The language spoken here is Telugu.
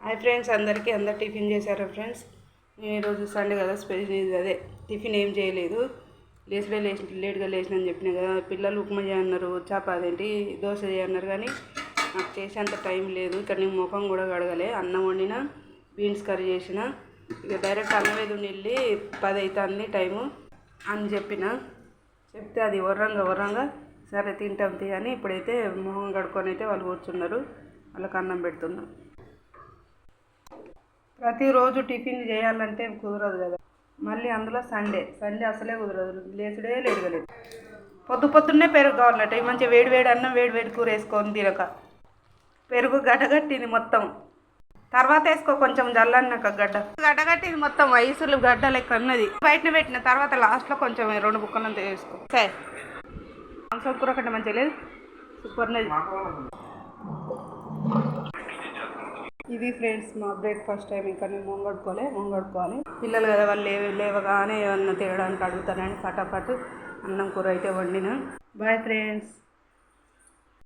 హాయ్ ఫ్రెండ్స్, అందరు టిఫిన్ చేశారా ఫ్రెండ్స్? నేను ఈరోజు సండే కదా, స్పెషల్ అదే టిఫిన్ ఏం చేయలేదు. లేట్గా లేచినని చెప్పిన కదా. పిల్లలు ఉప్మా చేయన్నారు, చపాతి దోశ చేయన్నారు, కానీ నాకు చేసేంత టైం లేదు. ఇక్కడ నేను ముఖం కూడా కడగలే. అన్నం వండిన, బీన్స్ కర్రీ చేసిన. ఇక డైరెక్ట్ అన్నం వెళ్ళి 10 అవుతుంది టైము అని చెప్తే అది వర్రంగా సరే తింటాం అని ఇప్పుడైతే మొహం కడుక్కొని అయితే వాళ్ళు కూర్చున్నారు. వాళ్ళకి అన్నం పెడుతున్నాం. ప్రతిరోజు టిఫిన్ చేయాలంటే కుదరదు కదా, మళ్ళీ అందులో సండే అసలే కుదరదు. లేచుడే లేదుగలేదు. పొద్దున్నే పెరుగు కావాలట. మంచిగా వేడి అన్నం వేడి కూర వేసుకొని తినక పెరుగు గడ్డగట్టింది మొత్తం. తర్వాత వేసుకో కొంచెం జల్లన్నాక గడ్డగట్టింది మొత్తం. వయసులు గడ్డ లెక్క అన్నది. బయటనే పెట్టిన తర్వాత లాస్ట్లో కొంచెం 2 బుక్కలంతా వేసుకో. సరే, మాంసం కూర కంటే మంచిగా లేదు, సూపర్ నది. ఇది ఫ్రెండ్స్ మా బ్రేక్ఫాస్ట్ టైం. ఇంకా నేను మొంగడుకోవాలి. పిల్లలు కదా, వాళ్ళు లేవగానే ఏమన్నా తినడానికి అడుగుతానని ఫటాఫట్ అన్నం కూర అయితే వండిన. Bye friends.